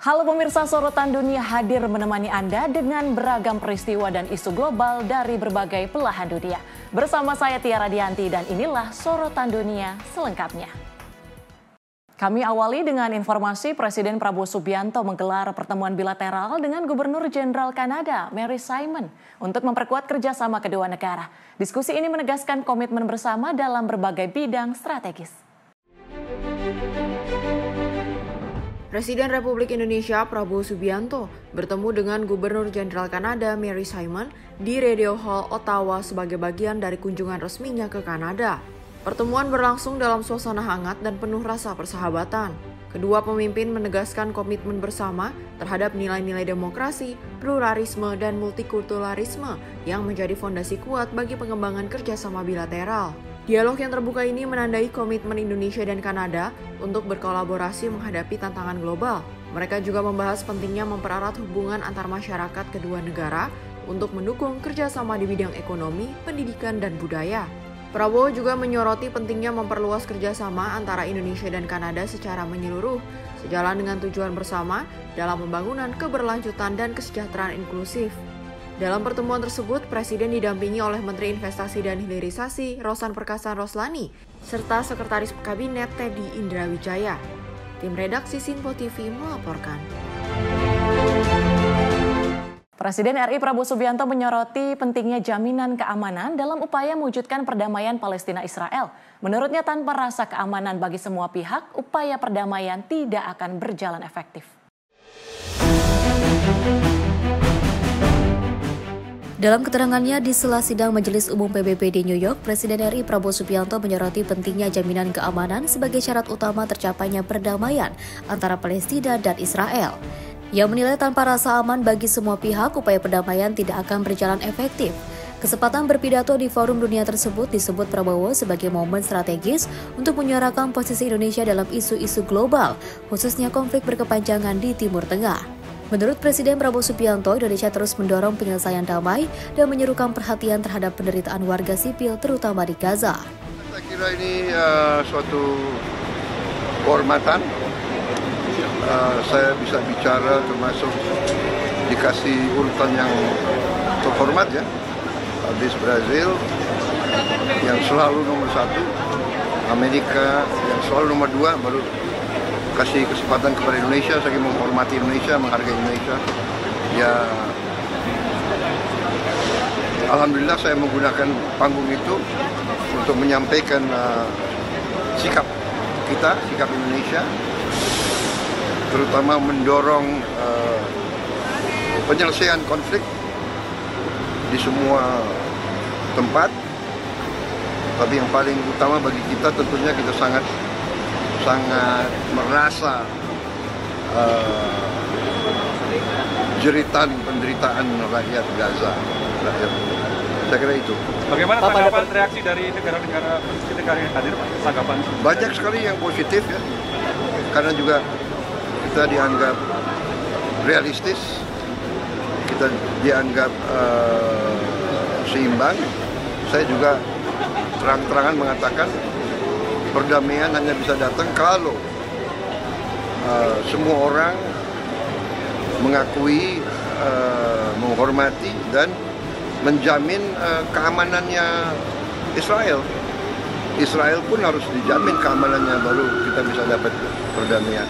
Halo pemirsa, Sorotan Dunia hadir menemani Anda dengan beragam peristiwa dan isu global dari berbagai belahan dunia. Bersama saya Tiara Dianti dan inilah Sorotan Dunia selengkapnya. Kami awali dengan informasi Presiden Prabowo Subianto menggelar pertemuan bilateral dengan Gubernur Jenderal Kanada, Mary Simon, untuk memperkuat kerjasama kedua negara. Diskusi ini menegaskan komitmen bersama dalam berbagai bidang strategis. Presiden Republik Indonesia Prabowo Subianto bertemu dengan Gubernur Jenderal Kanada Mary Simon di Radio Hall Ottawa sebagai bagian dari kunjungan resminya ke Kanada. Pertemuan berlangsung dalam suasana hangat dan penuh rasa persahabatan. Kedua pemimpin menegaskan komitmen bersama terhadap nilai-nilai demokrasi, pluralisme, dan multikulturalisme yang menjadi fondasi kuat bagi pengembangan kerjasama bilateral. Dialog yang terbuka ini menandai komitmen Indonesia dan Kanada untuk berkolaborasi menghadapi tantangan global. Mereka juga membahas pentingnya mempererat hubungan antar masyarakat kedua negara untuk mendukung kerjasama di bidang ekonomi, pendidikan, dan budaya. Prabowo juga menyoroti pentingnya memperluas kerjasama antara Indonesia dan Kanada secara menyeluruh, sejalan dengan tujuan bersama dalam pembangunan keberlanjutan dan kesejahteraan inklusif. Dalam pertemuan tersebut, Presiden didampingi oleh Menteri Investasi dan Hilirisasi Rosan Perkasan Roslani, serta Sekretaris Kabinet Teddy Indrawijaya. Tim redaksi Simpo TV melaporkan. Presiden RI Prabowo Subianto menyoroti pentingnya jaminan keamanan dalam upaya mewujudkan perdamaian Palestina-Israel. Menurutnya tanpa rasa keamanan bagi semua pihak, upaya perdamaian tidak akan berjalan efektif. Dalam keterangannya di sela sidang Majelis Umum PBB di New York, Presiden RI Prabowo Subianto menyoroti pentingnya jaminan keamanan sebagai syarat utama tercapainya perdamaian antara Palestina dan Israel. Ia menilai tanpa rasa aman bagi semua pihak, upaya perdamaian tidak akan berjalan efektif. Kesempatan berpidato di forum dunia tersebut disebut Prabowo sebagai momen strategis untuk menyuarakan posisi Indonesia dalam isu-isu global, khususnya konflik berkepanjangan di Timur Tengah. Menurut Presiden Prabowo Subianto, Indonesia terus mendorong penyelesaian damai dan menyerukan perhatian terhadap penderitaan warga sipil, terutama di Gaza. Saya kira ini suatu kehormatan. Saya bisa bicara termasuk dikasih urutan yang terhormat ya. Habis Brazil yang selalu nomor 1, Amerika yang selalu nomor 2, baru kasih kesempatan kepada Indonesia. Saya menghormati Indonesia, menghargai Indonesia. Ya, alhamdulillah saya menggunakan panggung itu untuk menyampaikan sikap kita, sikap Indonesia, terutama mendorong penyelesaian konflik di semua tempat. Tapi yang paling utama bagi kita tentunya kita sangat merasa jeritan penderitaan rakyat Gaza. Saya kira itu. Bagaimana tanggapan reaksi dari negara-negara yang hadir, Pak? Tanggapan? Banyak sekali yang positif ya, karena juga kita dianggap realistis, kita dianggap seimbang. Saya juga terang-terangan mengatakan perdamaian hanya bisa datang kalau semua orang mengakui, menghormati, dan menjamin keamanannya Israel. Israel pun harus dijamin keamanannya, baru kita bisa dapat perdamaian.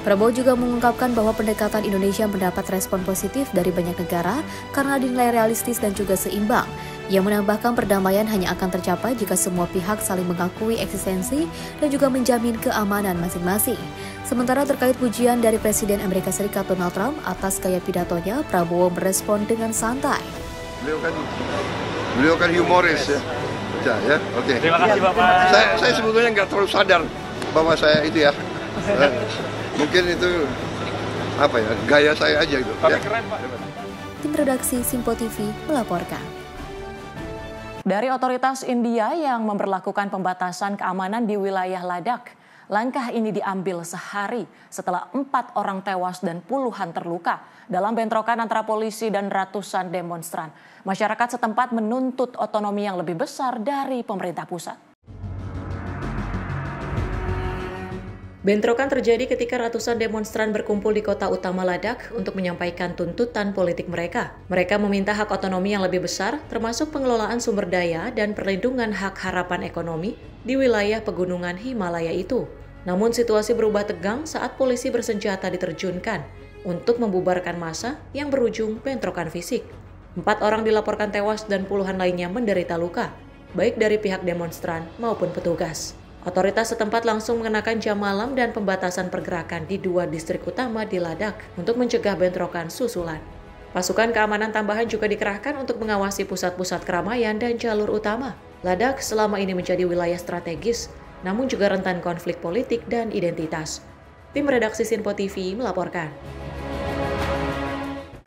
Prabowo juga mengungkapkan bahwa pendekatan Indonesia mendapat respon positif dari banyak negara karena dinilai realistis dan juga seimbang. Ia menambahkan perdamaian hanya akan tercapai jika semua pihak saling mengakui eksistensi dan juga menjamin keamanan masing-masing. Sementara terkait pujian dari Presiden Amerika Serikat Donald Trump atas gaya pidatonya, Prabowo merespon dengan santai. Beliau kan humoris ya. Ya, oke. Terima kasih Bapak. Saya sebetulnya nggak terlalu sadar bahwa saya itu ya. Mungkin itu apa ya, gaya saya aja gitu. Tapi ya. keren Pak. Tim redaksi Simpo TV melaporkan. Dari otoritas India yang memberlakukan pembatasan keamanan di wilayah Ladakh, langkah ini diambil sehari setelah 4 orang tewas dan puluhan terluka dalam bentrokan antara polisi dan ratusan demonstran. Masyarakat setempat menuntut otonomi yang lebih besar dari pemerintah pusat. Bentrokan terjadi ketika ratusan demonstran berkumpul di kota utama Ladakh untuk menyampaikan tuntutan politik mereka. Mereka meminta hak otonomi yang lebih besar, termasuk pengelolaan sumber daya dan perlindungan hak harapan ekonomi di wilayah pegunungan Himalaya itu. Namun situasi berubah tegang saat polisi bersenjata diterjunkan untuk membubarkan massa yang berujung bentrokan fisik. 4 orang dilaporkan tewas dan puluhan lainnya menderita luka, baik dari pihak demonstran maupun petugas. Otoritas setempat langsung mengenakan jam malam dan pembatasan pergerakan di 2 distrik utama di Ladakh untuk mencegah bentrokan susulan. Pasukan keamanan tambahan juga dikerahkan untuk mengawasi pusat-pusat keramaian dan jalur utama. Ladakh selama ini menjadi wilayah strategis, namun juga rentan konflik politik dan identitas. Tim redaksi Sinpo TV melaporkan.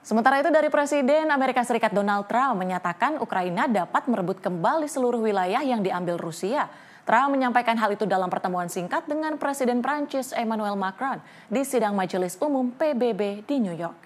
Sementara itu dari Presiden Amerika Serikat Donald Trump menyatakan Ukraina dapat merebut kembali seluruh wilayah yang diambil Rusia. Trump menyampaikan hal itu dalam pertemuan singkat dengan Presiden Prancis Emmanuel Macron di sidang Majelis Umum PBB di New York.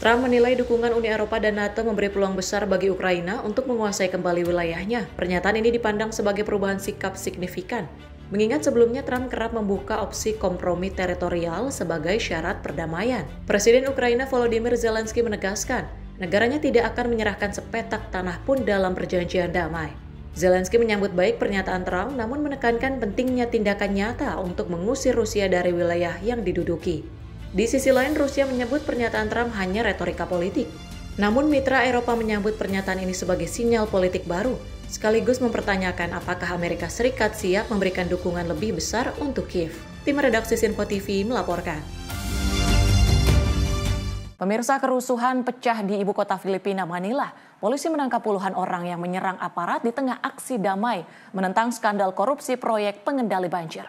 Trump menilai dukungan Uni Eropa dan NATO memberi peluang besar bagi Ukraina untuk menguasai kembali wilayahnya. Pernyataan ini dipandang sebagai perubahan sikap signifikan. Mengingat sebelumnya Trump kerap membuka opsi kompromi teritorial sebagai syarat perdamaian. Presiden Ukraina Volodymyr Zelensky menegaskan, negaranya tidak akan menyerahkan sepetak tanah pun dalam perjanjian damai. Zelensky menyambut baik pernyataan Trump, namun menekankan pentingnya tindakan nyata untuk mengusir Rusia dari wilayah yang diduduki. Di sisi lain, Rusia menyebut pernyataan Trump hanya retorika politik. Namun mitra Eropa menyambut pernyataan ini sebagai sinyal politik baru, sekaligus mempertanyakan apakah Amerika Serikat siap memberikan dukungan lebih besar untuk Kiev. Tim redaksi Sinpo TV melaporkan. Pemirsa, kerusuhan pecah di ibu kota Filipina, Manila. Polisi menangkap puluhan orang yang menyerang aparat di tengah aksi damai menentang skandal korupsi proyek pengendali banjir.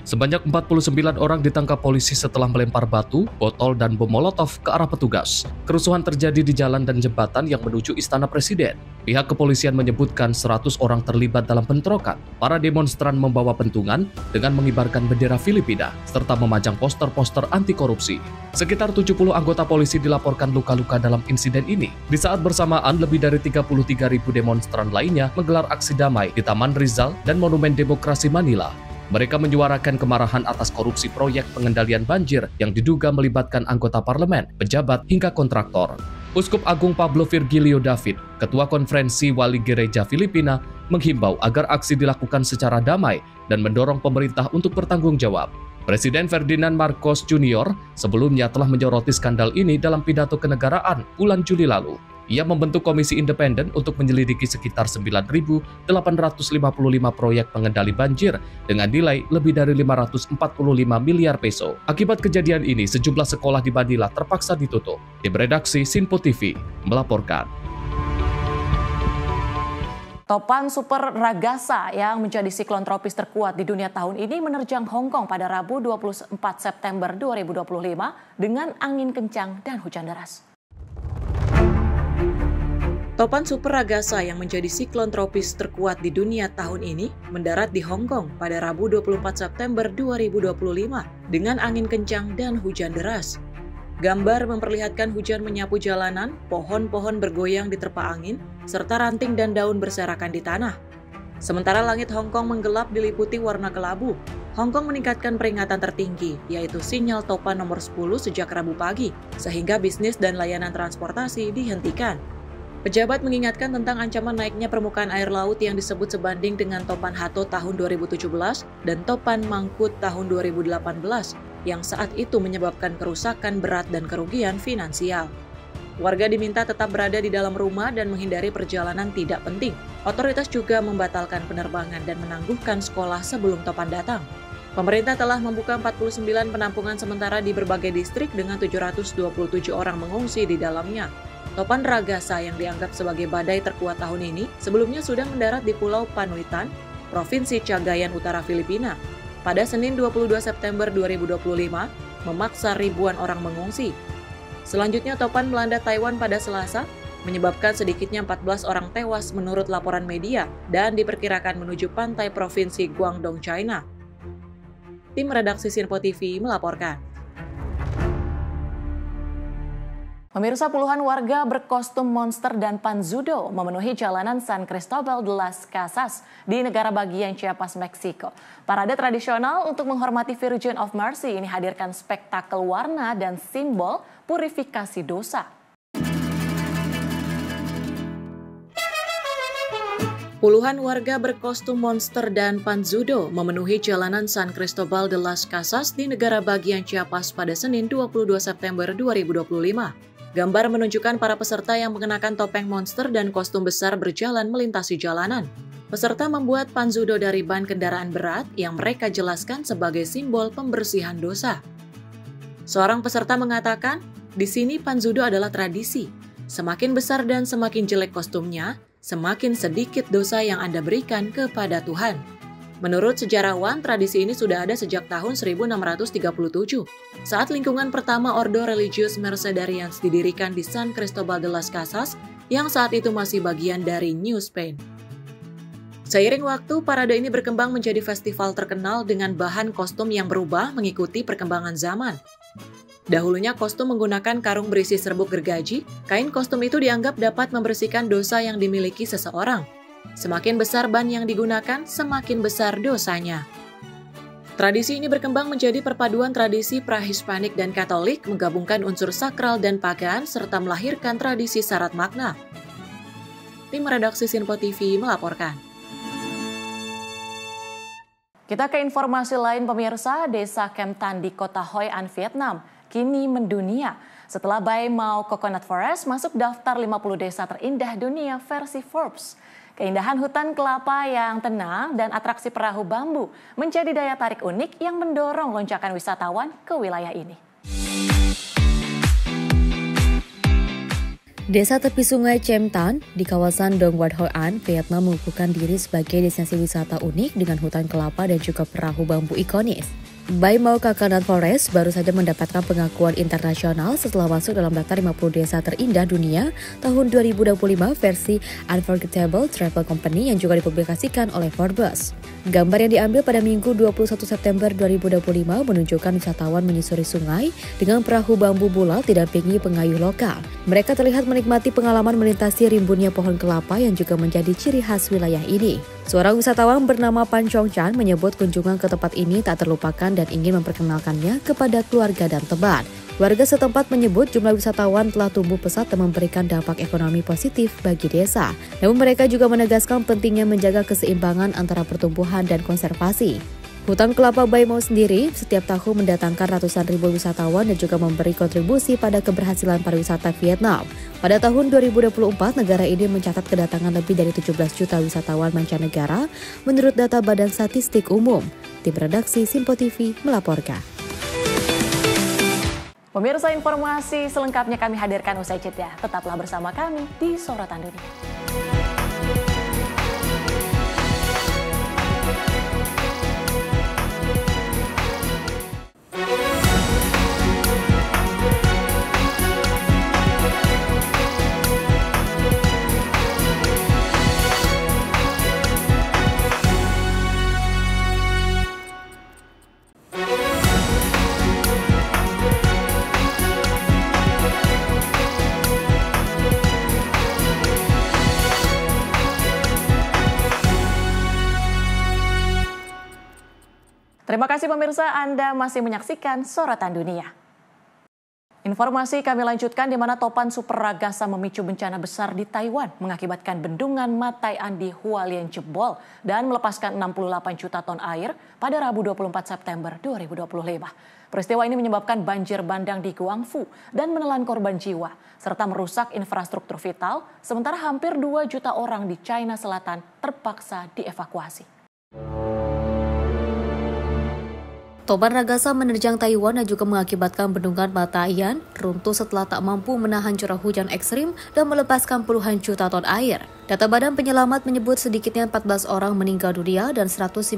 Sebanyak 49 orang ditangkap polisi setelah melempar batu, botol, dan bom molotov ke arah petugas. Kerusuhan terjadi di jalan dan jembatan yang menuju Istana Presiden. Pihak kepolisian menyebutkan 100 orang terlibat dalam bentrokan. Para demonstran membawa pentungan dengan mengibarkan bendera Filipina, serta memajang poster-poster anti korupsi. Sekitar 70 anggota polisi dilaporkan luka-luka dalam insiden ini. Di saat bersamaan, lebih dari 33.000 demonstran lainnya menggelar aksi damai di Taman Rizal dan Monumen Demokrasi Manila. Mereka menyuarakan kemarahan atas korupsi proyek pengendalian banjir yang diduga melibatkan anggota parlemen, pejabat, hingga kontraktor. Uskup Agung Pablo Virgilio David, Ketua Konferensi Wali Gereja Filipina, menghimbau agar aksi dilakukan secara damai dan mendorong pemerintah untuk bertanggung jawab. Presiden Ferdinand Marcos Jr. sebelumnya telah menyoroti skandal ini dalam pidato kenegaraan bulan Juli lalu. Ia membentuk komisi independen untuk menyelidiki sekitar 9.855 proyek pengendali banjir dengan nilai lebih dari 545 miliar peso. Akibat kejadian ini, sejumlah sekolah di Manila terpaksa ditutup. Tim redaksi Sinpo TV melaporkan. Topan super Ragasa yang menjadi siklon tropis terkuat di dunia tahun ini menerjang Hong Kong pada Rabu 24 September 2025 dengan angin kencang dan hujan deras. Topan super Ragasa yang menjadi siklon tropis terkuat di dunia tahun ini mendarat di Hong Kong pada Rabu 24 September 2025 dengan angin kencang dan hujan deras. Gambar memperlihatkan hujan menyapu jalanan, pohon-pohon bergoyang diterpa angin, serta ranting dan daun berserakan di tanah. Sementara langit Hong Kong menggelap diliputi warna kelabu, Hong Kong meningkatkan peringatan tertinggi, yaitu sinyal topan nomor 10 sejak Rabu pagi, sehingga bisnis dan layanan transportasi dihentikan. Pejabat mengingatkan tentang ancaman naiknya permukaan air laut yang disebut sebanding dengan topan Hato tahun 2017 dan topan Mangkut tahun 2018 yang saat itu menyebabkan kerusakan berat dan kerugian finansial. Warga diminta tetap berada di dalam rumah dan menghindari perjalanan tidak penting. Otoritas juga membatalkan penerbangan dan menangguhkan sekolah sebelum topan datang. Pemerintah telah membuka 49 penampungan sementara di berbagai distrik dengan 727 orang mengungsi di dalamnya. Topan Ragasa yang dianggap sebagai badai terkuat tahun ini sebelumnya sudah mendarat di Pulau Panuitan, Provinsi Cagayan Utara, Filipina. Pada Senin 22 September 2025, memaksa ribuan orang mengungsi. Selanjutnya topan melanda Taiwan pada Selasa, menyebabkan sedikitnya 14 orang tewas menurut laporan media dan diperkirakan menuju pantai Provinsi Guangdong, China. Tim redaksi Sinpo TV melaporkan. Pemirsa, puluhan warga berkostum monster dan panzudo memenuhi jalanan San Cristobal de las Casas di negara bagian Chiapas, Meksiko. Parade tradisional untuk menghormati Virgin of Mercy ini hadirkan spektakel warna dan simbol purifikasi dosa. Puluhan warga berkostum monster dan panzudo memenuhi jalanan San Cristobal de las Casas di negara bagian Chiapas pada Senin 22 September 2025. Gambar menunjukkan para peserta yang mengenakan topeng monster dan kostum besar berjalan melintasi jalanan. Peserta membuat panzudo dari ban kendaraan berat yang mereka jelaskan sebagai simbol pembersihan dosa. Seorang peserta mengatakan, di sini panzudo adalah tradisi. Semakin besar dan semakin jelek kostumnya, semakin sedikit dosa yang Anda berikan kepada Tuhan. Menurut sejarawan, tradisi ini sudah ada sejak tahun 1637, saat lingkungan pertama Ordo Religius Mercedarians didirikan di San Cristobal de las Casas, yang saat itu masih bagian dari New Spain. Seiring waktu, parade ini berkembang menjadi festival terkenal dengan bahan kostum yang berubah mengikuti perkembangan zaman. Dahulunya kostum menggunakan karung berisi serbuk gergaji, kain kostum itu dianggap dapat membersihkan dosa yang dimiliki seseorang. Semakin besar ban yang digunakan, semakin besar dosanya. Tradisi ini berkembang menjadi perpaduan tradisi pra-Hispanik dan Katolik, menggabungkan unsur sakral dan pagan, serta melahirkan tradisi syarat makna. Tim redaksi Sinpo TV melaporkan. Kita ke informasi lain, pemirsa. Desa Kem Tan di kota Hoi An, Vietnam, kini mendunia setelah Bai Mau Coconut Forest masuk daftar 50 desa terindah dunia versi Forbes. Keindahan hutan kelapa yang tenang dan atraksi perahu bambu menjadi daya tarik unik yang mendorong lonjakan wisatawan ke wilayah ini. Desa tepi sungai Kem Tan di kawasan Dong Wat Hoi An, Vietnam mengukuhkan diri sebagai destinasi wisata unik dengan hutan kelapa dan juga perahu bambu ikonis. Bai Mau Coconut Forest baru saja mendapatkan pengakuan internasional setelah masuk dalam daftar 50 desa terindah dunia tahun 2025 versi Unforgettable Travel Company yang juga dipublikasikan oleh Forbes. Gambar yang diambil pada Minggu 21 September 2025 menunjukkan wisatawan menyusuri sungai dengan perahu bambu bulat didampingi pengayuh lokal. Mereka terlihat menikmati pengalaman melintasi rimbunnya pohon kelapa yang juga menjadi ciri khas wilayah ini. Seorang wisatawan bernama Pan Chong Chan menyebut kunjungan ke tempat ini tak terlupakan dan ingin memperkenalkannya kepada keluarga dan teman. Warga setempat menyebut jumlah wisatawan telah tumbuh pesat dan memberikan dampak ekonomi positif bagi desa. Namun mereka juga menegaskan pentingnya menjaga keseimbangan antara pertumbuhan dan konservasi. Hutan kelapa Bai Mau sendiri setiap tahun mendatangkan ratusan ribu wisatawan dan juga memberi kontribusi pada keberhasilan pariwisata Vietnam. Pada tahun 2024, negara ini mencatat kedatangan lebih dari 17 juta wisatawan mancanegara menurut data Badan Statistik Umum. Tim redaksi Sinpo TV melaporkan. Pemirsa, informasi selengkapnya kami hadirkan usai jeda. Tetaplah bersama kami di Sorotan Dunia. Terima kasih pemirsa, Anda masih menyaksikan Sorotan Dunia. Informasi kami lanjutkan di mana topan super ragasa memicu bencana besar di Taiwan mengakibatkan bendungan Mataian di Hualien jebol dan melepaskan 68 juta ton air pada Rabu 24 September 2025. Peristiwa ini menyebabkan banjir bandang di Guangfu dan menelan korban jiwa serta merusak infrastruktur vital, sementara hampir 2 juta orang di China Selatan terpaksa dievakuasi. Topan ragasa menerjang Taiwan dan juga mengakibatkan bendungan Mataian runtuh setelah tak mampu menahan curah hujan ekstrim dan melepaskan puluhan juta ton air. Data Badan Penyelamat menyebut sedikitnya 14 orang meninggal dunia dan 152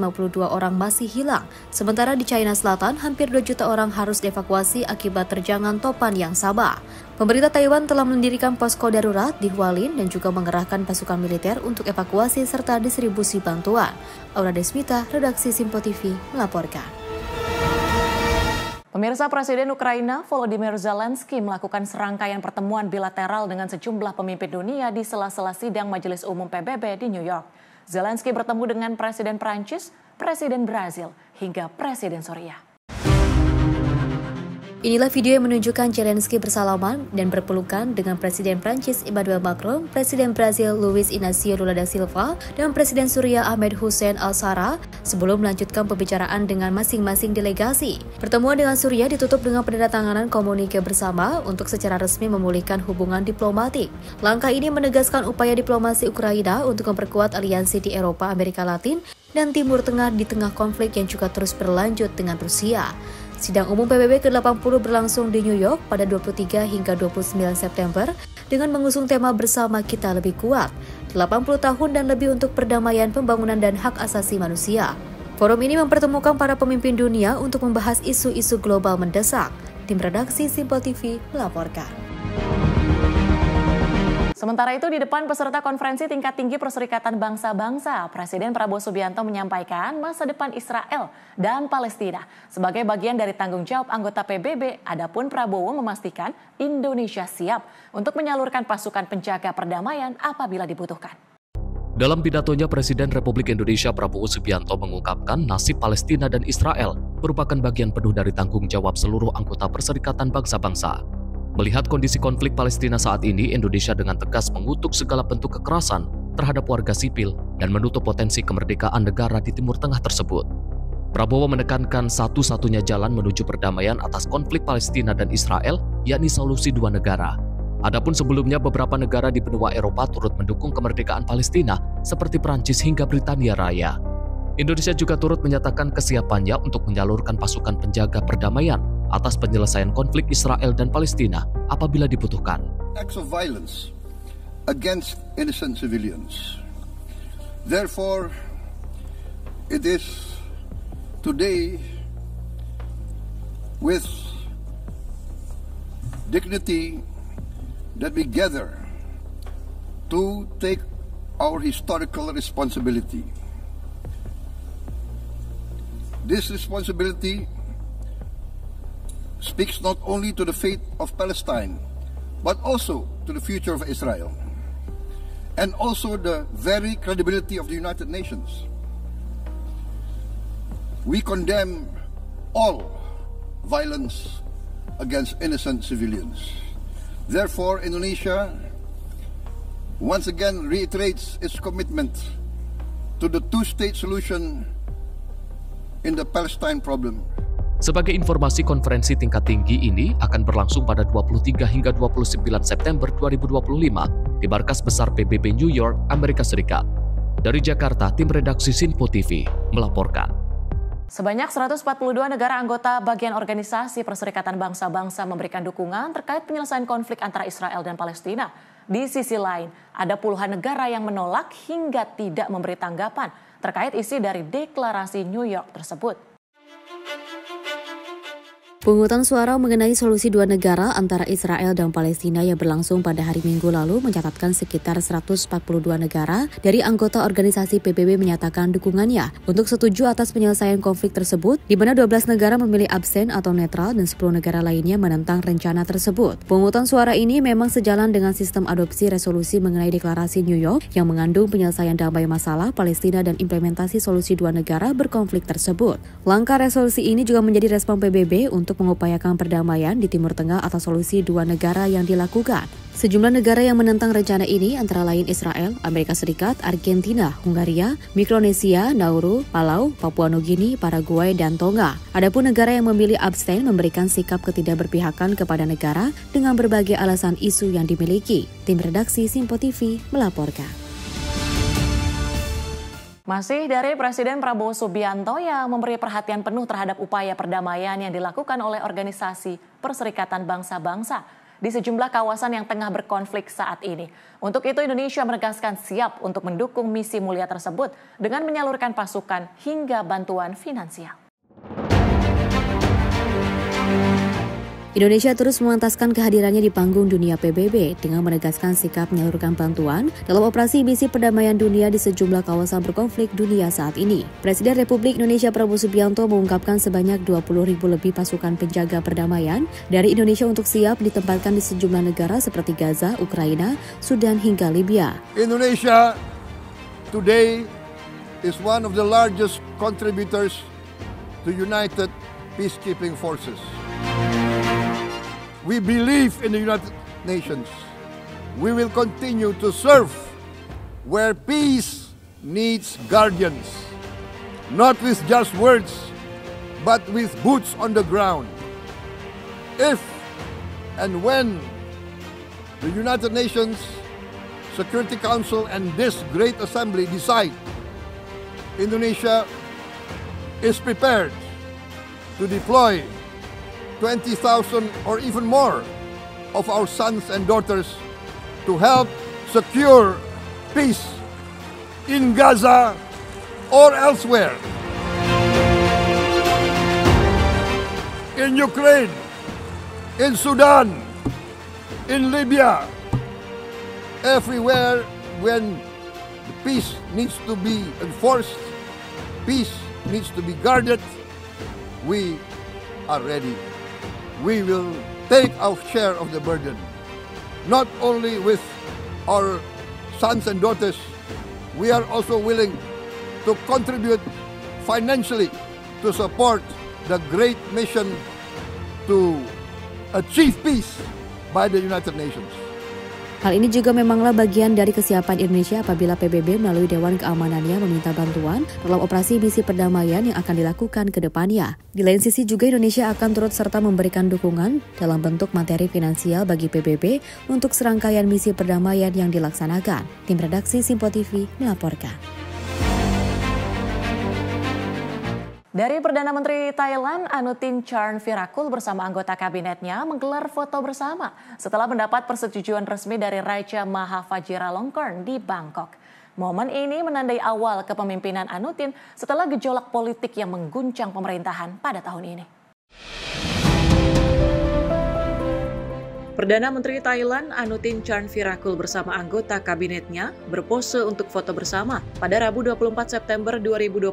orang masih hilang. Sementara di China Selatan, hampir 2 juta orang harus dievakuasi akibat terjangan topan yang sama. Pemerintah Taiwan telah mendirikan posko darurat di Hualien dan juga mengerahkan pasukan militer untuk evakuasi serta distribusi bantuan. Aura Desmita, redaksi Sinpo TV melaporkan. Pemirsa, Presiden Ukraina Volodymyr Zelensky melakukan serangkaian pertemuan bilateral dengan sejumlah pemimpin dunia di sela-sela sidang Majelis Umum PBB di New York. Zelensky bertemu dengan Presiden Prancis, Presiden Brazil, hingga Presiden Suriah. Inilah video yang menunjukkan Zelensky bersalaman dan berpelukan dengan Presiden Prancis Emmanuel Macron, Presiden Brazil Luiz Inácio Lula da Silva, dan Presiden Suriah Ahmed Hussein al-Shara sebelum melanjutkan pembicaraan dengan masing-masing delegasi. Pertemuan dengan Suriah ditutup dengan penandatanganan komunike bersama untuk secara resmi memulihkan hubungan diplomatik. Langkah ini menegaskan upaya diplomasi Ukraina untuk memperkuat aliansi di Eropa, Amerika Latin, dan Timur Tengah di tengah konflik yang juga terus berlanjut dengan Rusia. Sidang umum PBB ke-80 berlangsung di New York pada 23 hingga 29 September dengan mengusung tema bersama kita lebih kuat, 80 tahun dan lebih untuk perdamaian, pembangunan dan hak asasi manusia. Forum ini mempertemukan para pemimpin dunia untuk membahas isu-isu global mendesak. Tim redaksi Simpo TV melaporkan. Sementara itu, di depan peserta konferensi tingkat tinggi Perserikatan Bangsa-Bangsa, Presiden Prabowo Subianto menyampaikan masa depan Israel dan Palestina sebagai bagian dari tanggung jawab anggota PBB. Adapun Prabowo memastikan Indonesia siap untuk menyalurkan pasukan penjaga perdamaian apabila dibutuhkan. Dalam pidatonya, Presiden Republik Indonesia Prabowo Subianto mengungkapkan nasib Palestina dan Israel merupakan bagian penuh dari tanggung jawab seluruh anggota Perserikatan Bangsa-Bangsa. Melihat kondisi konflik Palestina saat ini, Indonesia dengan tegas mengutuk segala bentuk kekerasan terhadap warga sipil dan menutup potensi kemerdekaan negara di Timur Tengah tersebut. Prabowo menekankan satu-satunya jalan menuju perdamaian atas konflik Palestina dan Israel, yakni solusi dua negara. Adapun sebelumnya beberapa negara di benua Eropa turut mendukung kemerdekaan Palestina seperti Prancis hingga Britania Raya. Indonesia juga turut menyatakan kesiapannya untuk menyalurkan pasukan penjaga perdamaian atas penyelesaian konflik Israel dan Palestina apabila dibutuhkan. Acts of violence against innocent civilians. Therefore, it is today with dignity that we gather to take our historical responsibility. This responsibility speaks not only to the fate of Palestine, but also to the future of Israel, and also the very credibility of the United Nations. We condemn all violence against innocent civilians. Therefore, Indonesia once again reiterates its commitment to the two-state solution in the Palestine problem. Sebagai informasi, konferensi tingkat tinggi ini akan berlangsung pada 23 hingga 29 September 2025 di markas besar PBB New York, Amerika Serikat. Dari Jakarta, tim redaksi Simpo TV melaporkan. Sebanyak 142 negara anggota bagian organisasi Perserikatan Bangsa-Bangsa memberikan dukungan terkait penyelesaian konflik antara Israel dan Palestina. Di sisi lain, ada puluhan negara yang menolak hingga tidak memberi tanggapan terkait isi dari deklarasi New York tersebut. Pemungutan suara mengenai solusi dua negara antara Israel dan Palestina yang berlangsung pada hari Minggu lalu mencatatkan sekitar 142 negara dari anggota organisasi PBB menyatakan dukungannya untuk setuju atas penyelesaian konflik tersebut, di mana 12 negara memilih absen atau netral dan 10 negara lainnya menentang rencana tersebut. Pemungutan suara ini memang sejalan dengan sistem adopsi resolusi mengenai deklarasi New York yang mengandung penyelesaian damai masalah Palestina dan implementasi solusi dua negara berkonflik tersebut. Langkah resolusi ini juga menjadi respon PBB untuk mengupayakan perdamaian di Timur Tengah atas solusi dua negara yang dilakukan. Sejumlah negara yang menentang rencana ini antara lain Israel, Amerika Serikat, Argentina, Hungaria, Mikronesia, Nauru, Palau, Papua Nugini, Paraguay, dan Tonga. Adapun negara yang memilih abstain memberikan sikap ketidakberpihakan kepada negara dengan berbagai alasan isu yang dimiliki. Tim redaksi Simpo TV melaporkan. Masih dari Presiden Prabowo Subianto yang memberi perhatian penuh terhadap upaya perdamaian yang dilakukan oleh organisasi Perserikatan Bangsa-Bangsa di sejumlah kawasan yang tengah berkonflik saat ini. Untuk itu, Indonesia menegaskan siap untuk mendukung misi mulia tersebut dengan menyalurkan pasukan hingga bantuan finansial. Indonesia terus memantaskan kehadirannya di panggung dunia PBB dengan menegaskan sikap menyalurkan bantuan dalam operasi misi perdamaian dunia di sejumlah kawasan berkonflik dunia saat ini. Presiden Republik Indonesia Prabowo Subianto mengungkapkan sebanyak 20.000 lebih pasukan penjaga perdamaian dari Indonesia untuk siap ditempatkan di sejumlah negara seperti Gaza, Ukraina, Sudan hingga Libya. Indonesia today is one of the largest contributors to United Peacekeeping Forces. We believe in the United Nations. We will continue to serve where peace needs guardians, not with just words, but with boots on the ground. If and when the United Nations Security Council and this great assembly decide, Indonesia is prepared to deploy 20,000 or even more of our sons and daughters to help secure peace in Gaza or elsewhere. In Ukraine, in Sudan, in Libya, everywhere when the peace needs to be enforced, peace needs to be guarded, we are ready. We will take our share of the burden, not only with our sons and daughters, we are also willing to contribute financially to support the great mission to achieve peace by the United Nations. Hal ini juga memanglah bagian dari kesiapan Indonesia apabila PBB melalui Dewan Keamanannya meminta bantuan dalam operasi misi perdamaian yang akan dilakukan ke depannya. Di lain sisi juga Indonesia akan turut serta memberikan dukungan dalam bentuk materi finansial bagi PBB untuk serangkaian misi perdamaian yang dilaksanakan. Tim redaksi Simpo TV melaporkan. Dari Perdana Menteri Thailand, Anutin Charnvirakul bersama anggota kabinetnya menggelar foto bersama setelah mendapat persetujuan resmi dari Raja Maha Vajiralongkorn di Bangkok. Momen ini menandai awal kepemimpinan Anutin setelah gejolak politik yang mengguncang pemerintahan pada tahun ini. Perdana Menteri Thailand Anutin Charnvirakul bersama anggota kabinetnya berpose untuk foto bersama pada Rabu 24 September 2025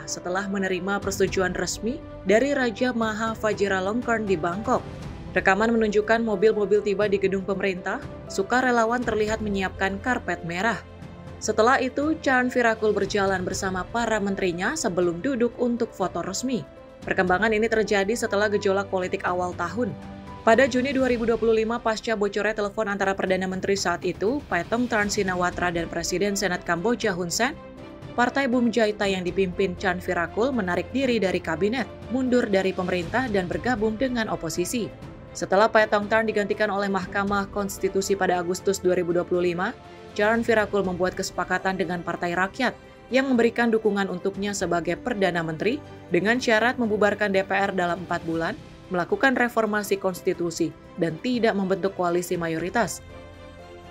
setelah menerima persetujuan resmi dari Raja Maha Vajiralongkorn di Bangkok. Rekaman menunjukkan mobil-mobil tiba di gedung pemerintah, sukarelawan terlihat menyiapkan karpet merah. Setelah itu, Charnvirakul berjalan bersama para menterinya sebelum duduk untuk foto resmi. Perkembangan ini terjadi setelah gejolak politik awal tahun. Pada Juni 2025, pasca bocornya telepon antara Perdana Menteri saat itu, Paetongtarn Shinawatra dan Presiden Senat Kamboja Hun Sen, Partai Bumjaita yang dipimpin Charnvirakul menarik diri dari kabinet, mundur dari pemerintah dan bergabung dengan oposisi. Setelah Paetongtarn digantikan oleh Mahkamah Konstitusi pada Agustus 2025, Charnvirakul membuat kesepakatan dengan Partai Rakyat yang memberikan dukungan untuknya sebagai Perdana Menteri dengan syarat membubarkan DPR dalam 4 bulan, melakukan reformasi konstitusi, dan tidak membentuk koalisi mayoritas.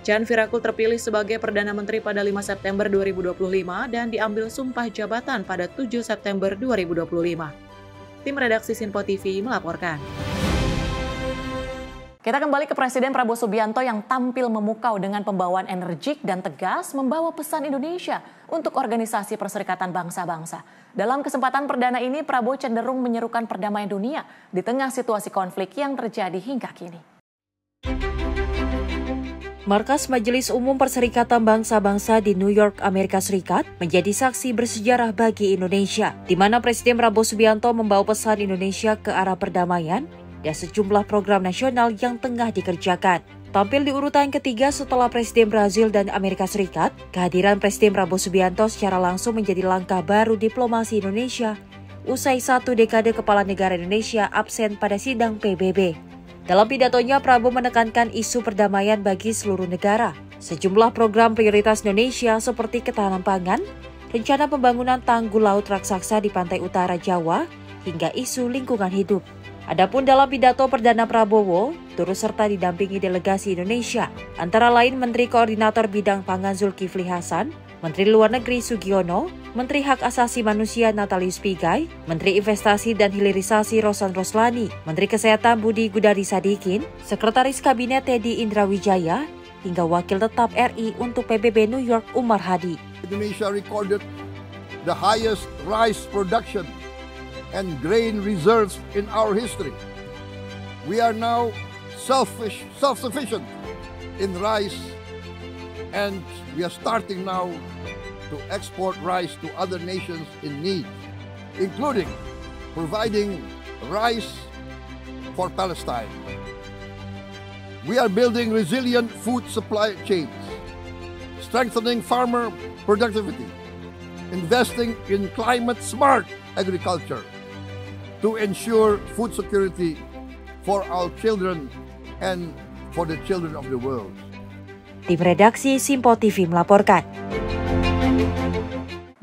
Charnvirakul terpilih sebagai Perdana Menteri pada 5 September 2025 dan diambil sumpah jabatan pada 7 September 2025. Tim redaksi Simpo TV melaporkan. Kita kembali ke Presiden Prabowo Subianto yang tampil memukau dengan pembawaan energik dan tegas membawa pesan Indonesia untuk Organisasi Perserikatan Bangsa-Bangsa. Dalam kesempatan perdana ini, Prabowo cenderung menyerukan perdamaian dunia di tengah situasi konflik yang terjadi hingga kini. Markas Majelis Umum Perserikatan Bangsa-Bangsa di New York, Amerika Serikat menjadi saksi bersejarah bagi Indonesia, di mana Presiden Prabowo Subianto membawa pesan Indonesia ke arah perdamaian dan sejumlah program nasional yang tengah dikerjakan. Tampil di urutan ketiga setelah Presiden Brazil dan Amerika Serikat, kehadiran Presiden Prabowo Subianto secara langsung menjadi langkah baru diplomasi Indonesia usai 1 dekade kepala negara Indonesia absen pada sidang PBB. Dalam pidatonya, Prabowo menekankan isu perdamaian bagi seluruh negara. Sejumlah program prioritas Indonesia seperti ketahanan pangan, rencana pembangunan tanggul laut raksasa di pantai utara Jawa, hingga isu lingkungan hidup. Adapun dalam pidato Perdana Prabowo, turut serta didampingi delegasi Indonesia, antara lain Menteri Koordinator Bidang Pangan Zulkifli Hasan, Menteri Luar Negeri Sugiono, Menteri Hak Asasi Manusia Natalius Pigai, Menteri Investasi dan Hilirisasi Rosan Roslani, Menteri Kesehatan Budi Gunadi Sadikin, Sekretaris Kabinet Teddy Indrawijaya, hingga Wakil Tetap RI untuk PBB New York Umar Hadi. Indonesia recorded the highest rice production and grain reserves in our history. We are now self-sufficient in rice, and we are starting now to export rice to other nations in need, including providing rice for Palestine. We are building resilient food supply chains, strengthening farmer productivity, investing in climate-smart agriculture to ensure food security for our children and for the children of the world. Tim redaksi Simpo TV melaporkan.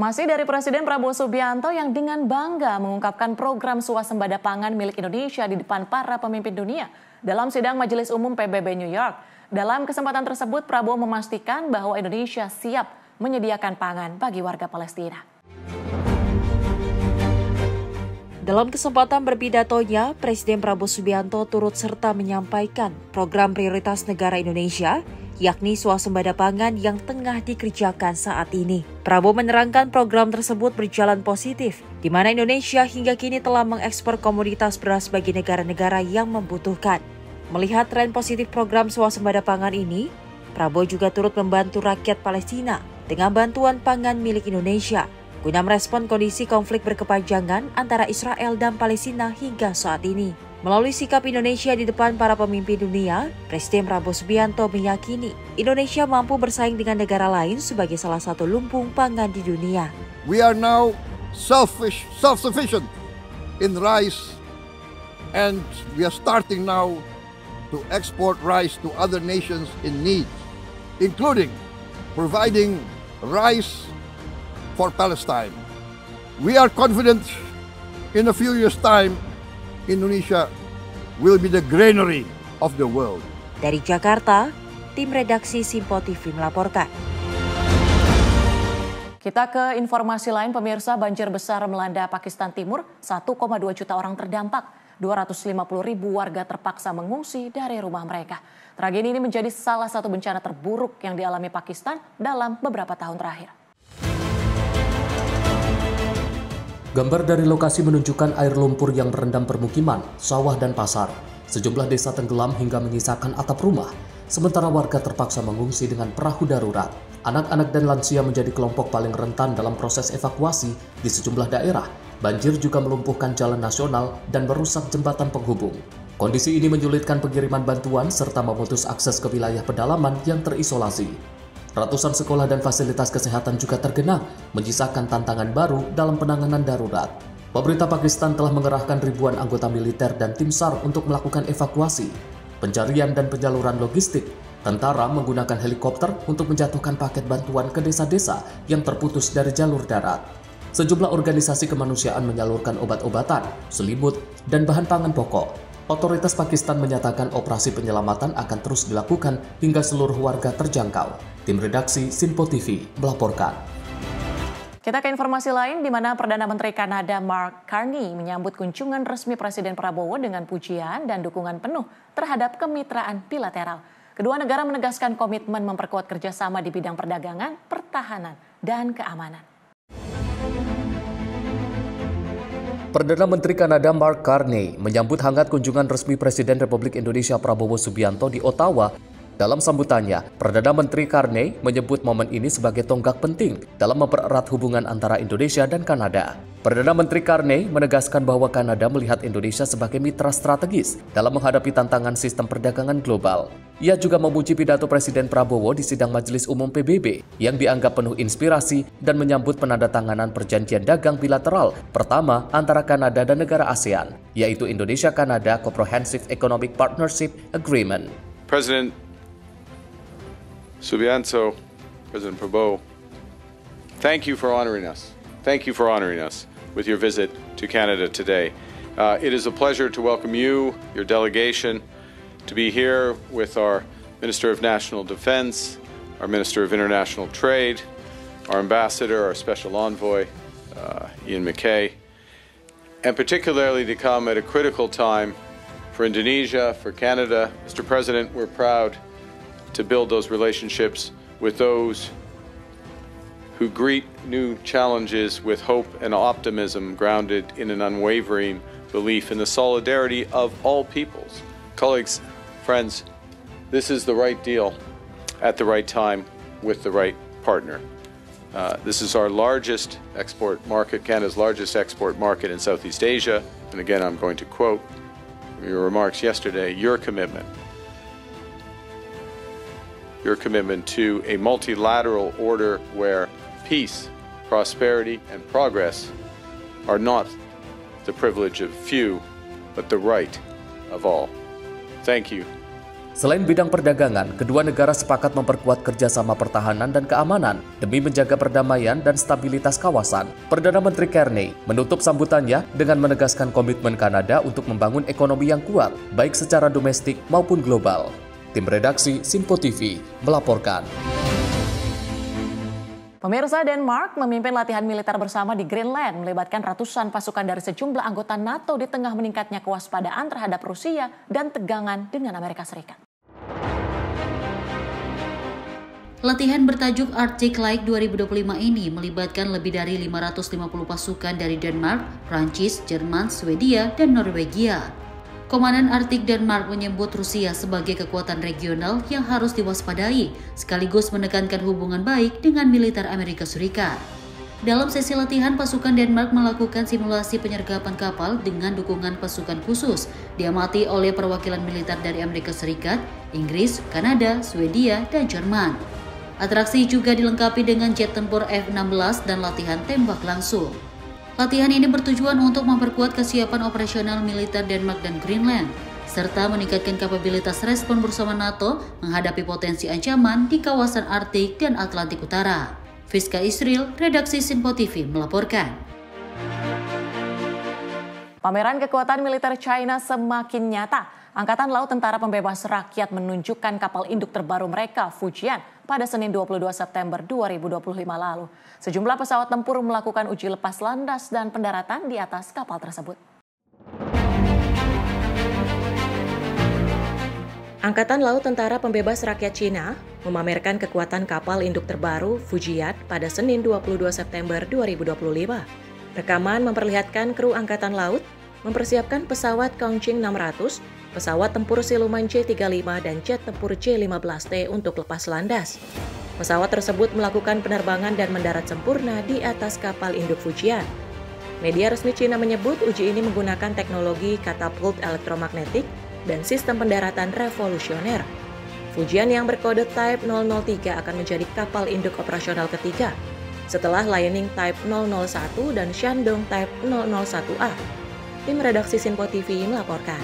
Masih dari Presiden Prabowo Subianto yang dengan bangga mengungkapkan program swasembada pangan milik Indonesia di depan para pemimpin dunia dalam sidang Majelis Umum PBB New York. Dalam kesempatan tersebut, Prabowo memastikan bahwa Indonesia siap menyediakan pangan bagi warga Palestina. Dalam kesempatan berbidatonya, Presiden Prabowo Subianto turut serta menyampaikan program prioritas negara Indonesia, yakni swasembada pangan yang tengah dikerjakan saat ini. Prabowo menerangkan program tersebut berjalan positif, di mana Indonesia hingga kini telah mengekspor komoditas beras bagi negara-negara yang membutuhkan. Melihat tren positif program swasembada pangan ini, Prabowo juga turut membantu rakyat Palestina dengan bantuan pangan milik Indonesia, guna merespon kondisi konflik berkepanjangan antara Israel dan Palestina hingga saat ini. Melalui sikap Indonesia di depan para pemimpin dunia, Presiden Prabowo Subianto meyakini Indonesia mampu bersaing dengan negara lain sebagai salah satu lumbung pangan di dunia. We are now self-sufficient in rice, and we are starting now to export rice to other nations in need, including providing rice for Palestine. We are confident in a few years' time, Indonesia will be the granary of the world. Dari Jakarta, tim redaksi Simpo TV melaporkan. Kita ke informasi lain, pemirsa. Banjir besar melanda Pakistan Timur, 1,2 juta orang terdampak. 250.000 warga terpaksa mengungsi dari rumah mereka. Tragedi ini menjadi salah satu bencana terburuk yang dialami Pakistan dalam beberapa tahun terakhir. Gambar dari lokasi menunjukkan air lumpur yang merendam permukiman, sawah dan pasar. Sejumlah desa tenggelam hingga menyisakan atap rumah, sementara warga terpaksa mengungsi dengan perahu darurat. Anak-anak dan lansia menjadi kelompok paling rentan dalam proses evakuasi di sejumlah daerah. Banjir juga melumpuhkan jalan nasional dan merusak jembatan penghubung. Kondisi ini menyulitkan pengiriman bantuan serta memutus akses ke wilayah pedalaman yang terisolasi. Ratusan sekolah dan fasilitas kesehatan juga tergenang, menyisakan tantangan baru dalam penanganan darurat. Pemerintah Pakistan telah mengerahkan ribuan anggota militer dan tim SAR untuk melakukan evakuasi, pencarian dan penyaluran logistik. Tentara menggunakan helikopter untuk menjatuhkan paket bantuan ke desa-desa yang terputus dari jalur darat. Sejumlah organisasi kemanusiaan menyalurkan obat-obatan, selimut, dan bahan pangan pokok. Otoritas Pakistan menyatakan operasi penyelamatan akan terus dilakukan hingga seluruh warga terjangkau. Tim redaksi Simpo TV melaporkan. Kita ke informasi lain, di mana Perdana Menteri Kanada Mark Carney menyambut kunjungan resmi Presiden Prabowo dengan pujian dan dukungan penuh terhadap kemitraan bilateral. Kedua negara menegaskan komitmen memperkuat kerjasama di bidang perdagangan, pertahanan, dan keamanan. Perdana Menteri Kanada Mark Carney menyambut hangat kunjungan resmi Presiden Republik Indonesia Prabowo Subianto di Ottawa. Dalam sambutannya, Perdana Menteri Carney menyebut momen ini sebagai tonggak penting dalam mempererat hubungan antara Indonesia dan Kanada. Perdana Menteri Carney menegaskan bahwa Kanada melihat Indonesia sebagai mitra strategis dalam menghadapi tantangan sistem perdagangan global. Ia juga memuji pidato Presiden Prabowo di sidang Majelis Umum PBB yang dianggap penuh inspirasi dan menyambut penandatanganan perjanjian dagang bilateral pertama antara Kanada dan negara ASEAN, yaitu Indonesia-Kanada Comprehensive Economic Partnership Agreement. President Subianto, President Prabowo, thank you for honoring us. Thank you for honoring us with your visit to Canada today. It is a pleasure to welcome you, your delegation, to be here with our Minister of National Defense, our Minister of International Trade, our ambassador, our special envoy, Ian McKay, and particularly to come at a critical time for Indonesia, for Canada. Mr. President, we're proud to build those relationships with those who greet new challenges with hope and optimism grounded in an unwavering belief in the solidarity of all peoples. Colleagues, friends, this is the right deal at the right time with the right partner. This is our largest export market, Canada's largest export market in Southeast Asia. And again, I'm going to quote your remarks yesterday, your commitment to a multilateral order where peace, prosperity, and progress are not the privilege of few, but the right of all. Thank you. Selain bidang perdagangan, kedua negara sepakat memperkuat kerjasama pertahanan dan keamanan demi menjaga perdamaian dan stabilitas kawasan. Perdana Menteri Carney menutup sambutannya dengan menegaskan komitmen Kanada untuk membangun ekonomi yang kuat, baik secara domestik maupun global. Tim redaksi Simpo TV melaporkan. Pemirsa, Denmark memimpin latihan militer bersama di Greenland melibatkan ratusan pasukan dari sejumlah anggota NATO di tengah meningkatnya kewaspadaan terhadap Rusia dan tegangan dengan Amerika Serikat. Latihan bertajuk Arctic Like 2025 ini melibatkan lebih dari 550 pasukan dari Denmark, Prancis, Jerman, Swedia, dan Norwegia. Komandan Arktik Denmark menyebut Rusia sebagai kekuatan regional yang harus diwaspadai, sekaligus menekankan hubungan baik dengan militer Amerika Serikat. Dalam sesi latihan, pasukan Denmark melakukan simulasi penyergapan kapal dengan dukungan pasukan khusus, diamati oleh perwakilan militer dari Amerika Serikat, Inggris, Kanada, Swedia, dan Jerman. Atraksi juga dilengkapi dengan jet tempur F-16 dan latihan tembak langsung. Latihan ini bertujuan untuk memperkuat kesiapan operasional militer Denmark dan Greenland, serta meningkatkan kapabilitas respon bersama NATO menghadapi potensi ancaman di kawasan Arktik dan Atlantik Utara. Fiska Israel, redaksi Simpo TV melaporkan. Pameran kekuatan militer China semakin nyata. Angkatan Laut Tentara Pembebas Rakyat menunjukkan kapal induk terbaru mereka, Fujian, pada Senin 22 September 2025 lalu. Sejumlah pesawat tempur melakukan uji lepas landas dan pendaratan di atas kapal tersebut. Angkatan Laut Tentara Pembebas Rakyat Cina memamerkan kekuatan kapal induk terbaru, Fujian, pada Senin 22 September 2025. Rekaman memperlihatkan kru Angkatan Laut mempersiapkan pesawat Chongqing 600, pesawat tempur siluman C-35 dan jet tempur C-15T untuk lepas landas. Pesawat tersebut melakukan penerbangan dan mendarat sempurna di atas kapal induk Fujian. Media resmi Cina menyebut uji ini menggunakan teknologi katapult elektromagnetik dan sistem pendaratan revolusioner. Fujian yang berkode Type 003 akan menjadi kapal induk operasional ketiga, setelah Liaoning Type 001 dan Shandong Type 001A. Tim redaksi Simpo TV melaporkan.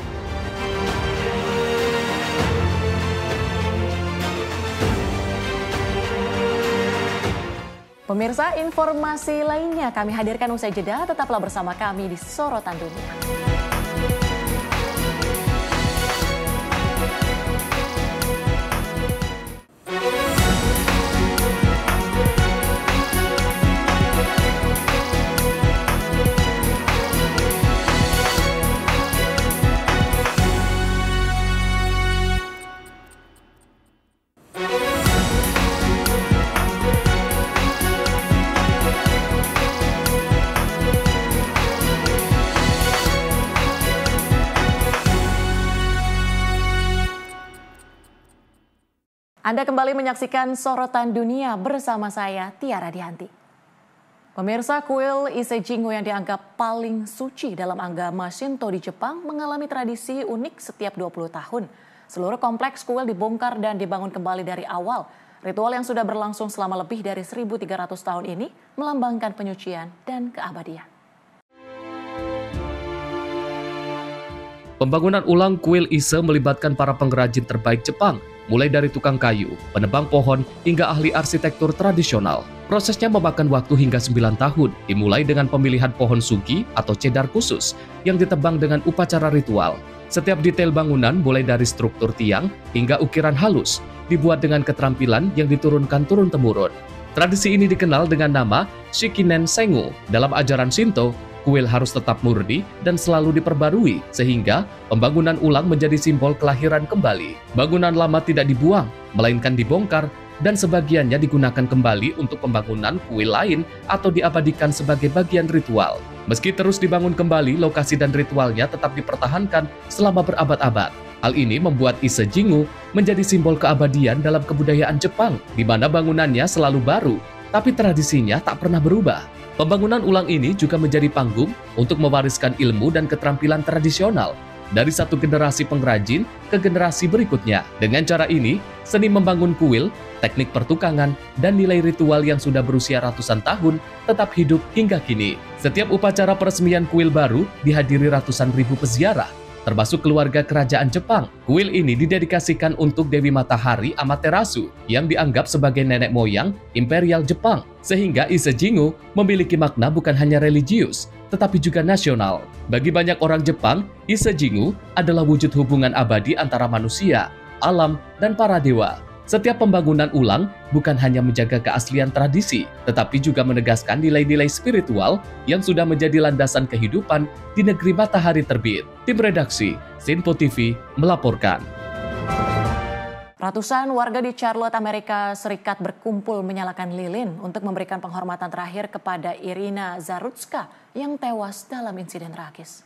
Pemirsa, informasi lainnya kami hadirkan usai jeda. Tetaplah bersama kami di Sorotan Dunia. Anda kembali menyaksikan Sorotan Dunia bersama saya, Tiara Dianti. Pemirsa, kuil Ise Jingo yang dianggap paling suci dalam agama Shinto di Jepang mengalami tradisi unik setiap 20 tahun. Seluruh kompleks kuil dibongkar dan dibangun kembali dari awal. Ritual yang sudah berlangsung selama lebih dari 1.300 tahun ini melambangkan penyucian dan keabadian. Pembangunan ulang kuil Ise melibatkan para pengrajin terbaik Jepang, mulai dari tukang kayu, penebang pohon, hingga ahli arsitektur tradisional. Prosesnya memakan waktu hingga 9 tahun, dimulai dengan pemilihan pohon sugi atau cedar khusus yang ditebang dengan upacara ritual. Setiap detail bangunan, mulai dari struktur tiang hingga ukiran halus, dibuat dengan keterampilan yang diturunkan turun-temurun. Tradisi ini dikenal dengan nama Shikinen Sengu. Dalam ajaran Shinto, kuil harus tetap murni dan selalu diperbarui, sehingga pembangunan ulang menjadi simbol kelahiran kembali. Bangunan lama tidak dibuang, melainkan dibongkar, dan sebagiannya digunakan kembali untuk pembangunan kuil lain atau diabadikan sebagai bagian ritual. Meski terus dibangun kembali, lokasi dan ritualnya tetap dipertahankan selama berabad-abad. Hal ini membuat Ise Jingu menjadi simbol keabadian dalam kebudayaan Jepang, di mana bangunannya selalu baru, tapi tradisinya tak pernah berubah. Pembangunan ulang ini juga menjadi panggung untuk mewariskan ilmu dan keterampilan tradisional dari satu generasi pengrajin ke generasi berikutnya. Dengan cara ini, seni membangun kuil, teknik pertukangan, dan nilai ritual yang sudah berusia ratusan tahun tetap hidup hingga kini. Setiap upacara peresmian kuil baru dihadiri ratusan ribu peziarah, termasuk keluarga kerajaan Jepang. Kuil ini didedikasikan untuk Dewi Matahari Amaterasu yang dianggap sebagai nenek moyang Imperial Jepang, sehingga Ise Jingu memiliki makna bukan hanya religius, tetapi juga nasional. Bagi banyak orang Jepang, Ise Jingu adalah wujud hubungan abadi antara manusia, alam, dan para dewa. Setiap pembangunan ulang bukan hanya menjaga keaslian tradisi, tetapi juga menegaskan nilai-nilai spiritual yang sudah menjadi landasan kehidupan di negeri matahari terbit. Tim redaksi Sinpo TV melaporkan. Ratusan warga di Charlotte, Amerika Serikat berkumpul menyalakan lilin untuk memberikan penghormatan terakhir kepada Irina Zarutska yang tewas dalam insiden tragis.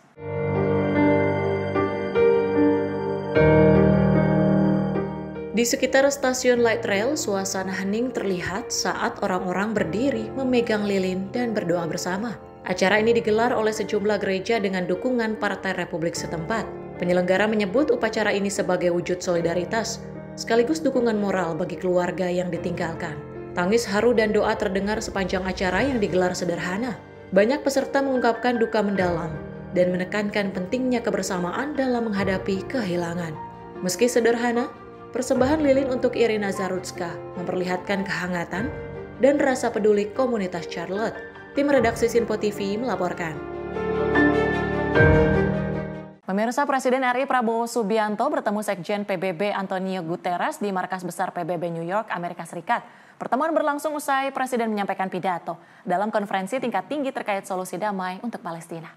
Di sekitar stasiun light rail, suasana hening terlihat saat orang-orang berdiri memegang lilin dan berdoa bersama. Acara ini digelar oleh sejumlah gereja dengan dukungan Partai Republik setempat. Penyelenggara menyebut upacara ini sebagai wujud solidaritas, sekaligus dukungan moral bagi keluarga yang ditinggalkan. Tangis haru dan doa terdengar sepanjang acara yang digelar sederhana. Banyak peserta mengungkapkan duka mendalam dan menekankan pentingnya kebersamaan dalam menghadapi kehilangan. Meski sederhana, persembahan lilin untuk Irina Zarutska memperlihatkan kehangatan dan rasa peduli komunitas Charlotte. Tim redaksi Sinpo TV melaporkan. Pemirsa, Presiden RI Prabowo Subianto bertemu Sekjen PBB Antonio Guterres di Markas Besar PBB New York, Amerika Serikat. Pertemuan berlangsung usai Presiden menyampaikan pidato dalam konferensi tingkat tinggi terkait solusi damai untuk Palestina.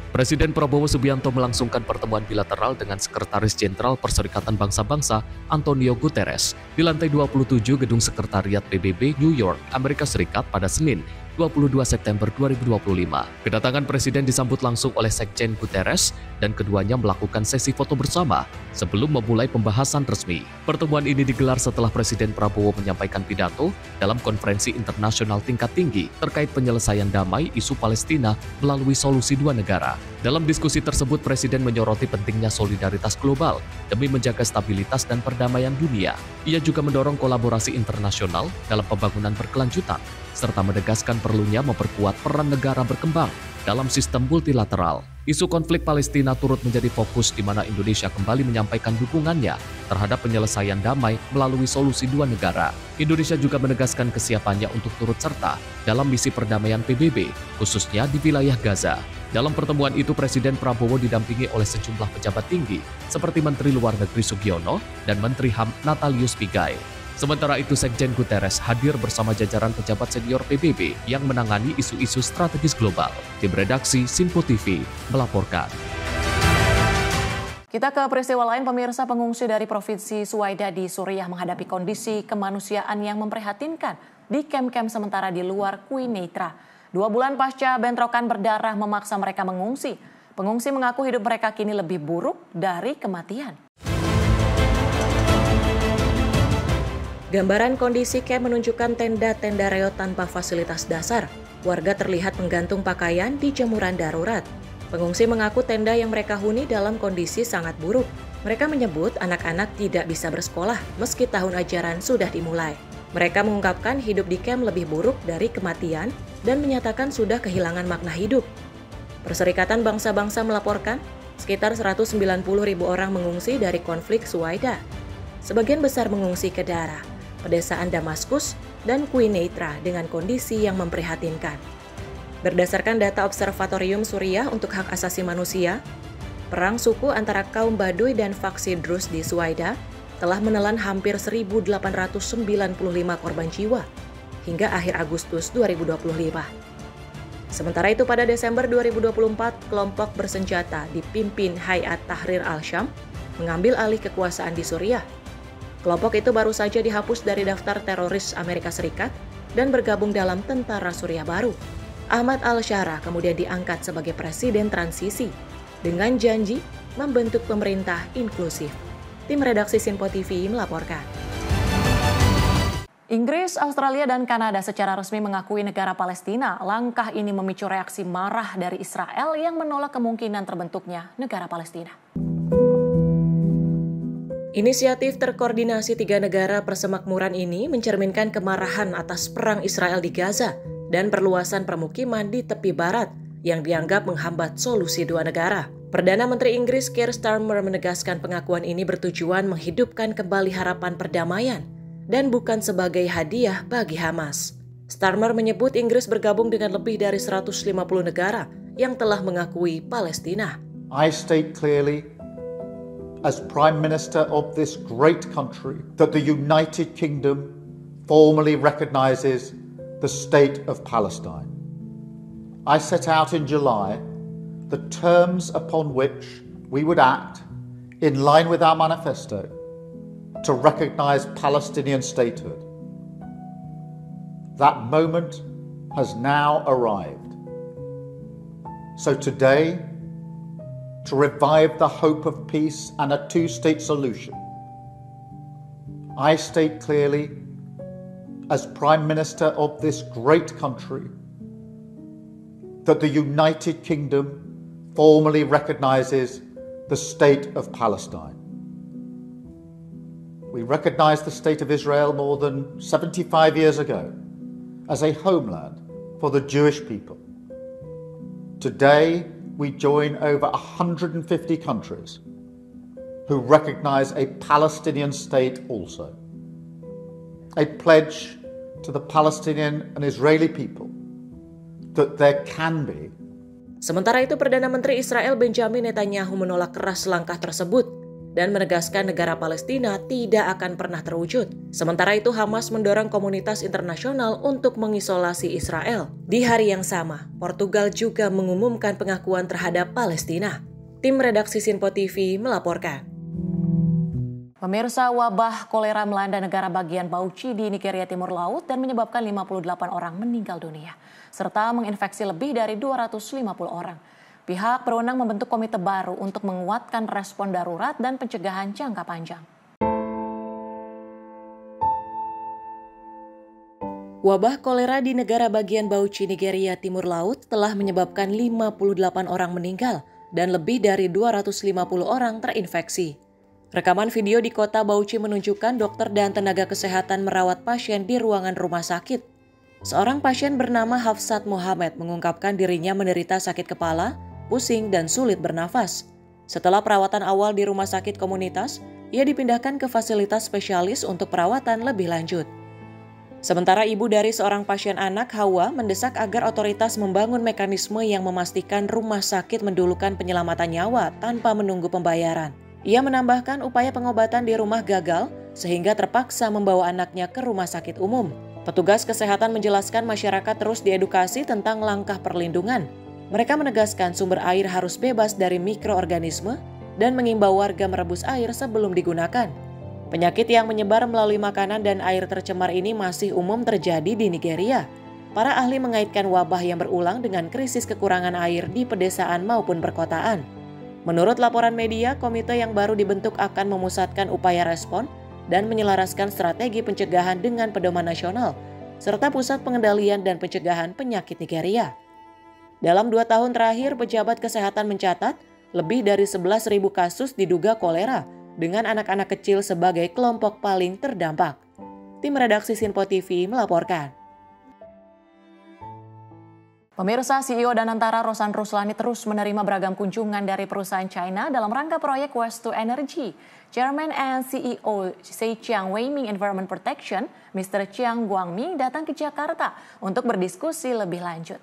Presiden Prabowo Subianto melangsungkan pertemuan bilateral dengan Sekretaris Jenderal Perserikatan Bangsa-Bangsa Antonio Guterres di lantai 27 Gedung Sekretariat PBB New York, Amerika Serikat pada Senin, 22 September 2025. Kedatangan Presiden disambut langsung oleh Sekjen Guterres dan keduanya melakukan sesi foto bersama sebelum memulai pembahasan resmi. Pertemuan ini digelar setelah Presiden Prabowo menyampaikan pidato dalam konferensi internasional tingkat tinggi terkait penyelesaian damai isu Palestina melalui solusi dua negara. Dalam diskusi tersebut, Presiden menyoroti pentingnya solidaritas global demi menjaga stabilitas dan perdamaian dunia. Ia juga mendorong kolaborasi internasional dalam pembangunan berkelanjutan, serta menegaskan perlunya memperkuat peran negara berkembang dalam sistem multilateral. Isu konflik Palestina turut menjadi fokus di mana Indonesia kembali menyampaikan dukungannya terhadap penyelesaian damai melalui solusi dua negara. Indonesia juga menegaskan kesiapannya untuk turut serta dalam misi perdamaian PBB, khususnya di wilayah Gaza. Dalam pertemuan itu, Presiden Prabowo didampingi oleh sejumlah pejabat tinggi seperti Menteri Luar Negeri Sugiono dan Menteri HAM Natalius Pigai. Sementara itu, Sekjen Guterres hadir bersama jajaran pejabat senior PBB yang menangani isu-isu strategis global. Tim redaksi Sinpo TV melaporkan. Kita ke peristiwa lain, pemirsa. Pengungsi dari Provinsi Suwaida di Suriah menghadapi kondisi kemanusiaan yang memprihatinkan di kamp-kamp sementara di luar Quneitra. 2 bulan pasca bentrokan berdarah memaksa mereka mengungsi. Pengungsi mengaku hidup mereka kini lebih buruk dari kematian. Gambaran kondisi kamp menunjukkan tenda-tenda reot tanpa fasilitas dasar. Warga terlihat menggantung pakaian di jemuran darurat. Pengungsi mengaku tenda yang mereka huni dalam kondisi sangat buruk. Mereka menyebut anak-anak tidak bisa bersekolah meski tahun ajaran sudah dimulai. Mereka mengungkapkan hidup di kamp lebih buruk dari kematian dan menyatakan sudah kehilangan makna hidup. Perserikatan Bangsa-Bangsa melaporkan sekitar 190.000 orang mengungsi dari konflik Suwaida. Sebagian besar mengungsi ke daerah pedesaan Damaskus dan Quneitra dengan kondisi yang memprihatinkan. Berdasarkan data Observatorium Suriah untuk Hak Asasi Manusia, perang suku antara kaum Baduy dan faksi Druze di Suwaida telah menelan hampir 1.895 korban jiwa hingga akhir Agustus 2025. Sementara itu pada Desember 2024, kelompok bersenjata dipimpin Hayat Tahrir al-Syam mengambil alih kekuasaan di Suriah. Kelompok itu baru saja dihapus dari daftar teroris Amerika Serikat dan bergabung dalam Tentara Suriah Baru. Ahmad al-Shara kemudian diangkat sebagai presiden transisi dengan janji membentuk pemerintah inklusif. Tim redaksi Sinpo TV melaporkan. Inggris, Australia, dan Kanada secara resmi mengakui negara Palestina. Langkah ini memicu reaksi marah dari Israel yang menolak kemungkinan terbentuknya negara Palestina. Inisiatif terkoordinasi 3 negara persemakmuran ini mencerminkan kemarahan atas perang Israel di Gaza dan perluasan permukiman di tepi barat yang dianggap menghambat solusi 2 negara. Perdana Menteri Inggris Keir Starmer menegaskan pengakuan ini bertujuan menghidupkan kembali harapan perdamaian dan bukan sebagai hadiah bagi Hamas. Starmer menyebut Inggris bergabung dengan lebih dari 150 negara yang telah mengakui Palestina. I state clearly as Prime Minister of this great country that the United Kingdom formally recognizes the state of Palestine. I set out in July the terms upon which we would act in line with our manifesto to recognize Palestinian statehood. That moment has now arrived. So today, to revive the hope of peace and a two-state solution, I state clearly, as Prime Minister of this great country, that the United Kingdom formally recognizes the state of Palestine. We recognized the state of Israel more than 75 years ago as a homeland for the Jewish people. Today, we join over 150 countries who recognize a Palestinian state also. A pledge to the Palestinian and Israeli people that there can be. Sementara itu, Perdana Menteri Israel Benjamin Netanyahu menolak keras langkah tersebut dan menegaskan negara Palestina tidak akan pernah terwujud. Sementara itu, Hamas mendorong komunitas internasional untuk mengisolasi Israel. Di hari yang sama, Portugal juga mengumumkan pengakuan terhadap Palestina. Tim redaksi Sinpo TV melaporkan. Pemirsa, wabah kolera melanda negara bagian Bauchi di Nigeria Timur Laut dan menyebabkan 58 orang meninggal dunia, serta menginfeksi lebih dari 250 orang. Pihak berwenang membentuk komite baru untuk menguatkan respon darurat dan pencegahan jangka panjang. Wabah kolera di negara bagian Bauchi, Nigeria Timur Laut telah menyebabkan 58 orang meninggal dan lebih dari 250 orang terinfeksi. Rekaman video di kota Bauchi menunjukkan dokter dan tenaga kesehatan merawat pasien di ruangan rumah sakit. Seorang pasien bernama Hafsat Muhammad mengungkapkan dirinya menderita sakit kepala, pusing, dan sulit bernafas. Setelah perawatan awal di rumah sakit komunitas, ia dipindahkan ke fasilitas spesialis untuk perawatan lebih lanjut. Sementara ibu dari seorang pasien anak, Hawa, mendesak agar otoritas membangun mekanisme yang memastikan rumah sakit mendulukan penyelamatan nyawa tanpa menunggu pembayaran. Ia menambahkan upaya pengobatan di rumah gagal sehingga terpaksa membawa anaknya ke rumah sakit umum. Petugas kesehatan menjelaskan masyarakat terus diedukasi tentang langkah perlindungan. Mereka menegaskan sumber air harus bebas dari mikroorganisme dan mengimbau warga merebus air sebelum digunakan. Penyakit yang menyebar melalui makanan dan air tercemar ini masih umum terjadi di Nigeria. Para ahli mengaitkan wabah yang berulang dengan krisis kekurangan air di pedesaan maupun perkotaan. Menurut laporan media, komite yang baru dibentuk akan memusatkan upaya respon dan menyelaraskan strategi pencegahan dengan pedoman nasional, serta pusat pengendalian dan pencegahan penyakit Nigeria. Dalam 2 tahun terakhir, pejabat kesehatan mencatat lebih dari 11.000 kasus diduga kolera, dengan anak-anak kecil sebagai kelompok paling terdampak. Tim redaksi Sinpo TV melaporkan. Pemirsa, CEO Danantara Rosan Ruslani terus menerima beragam kunjungan dari perusahaan China dalam rangka proyek Waste to Energy. Chairman and CEO Zhejiang Weiming Environment Protection, Mr. Chiang Guangmi, datang ke Jakarta untuk berdiskusi lebih lanjut.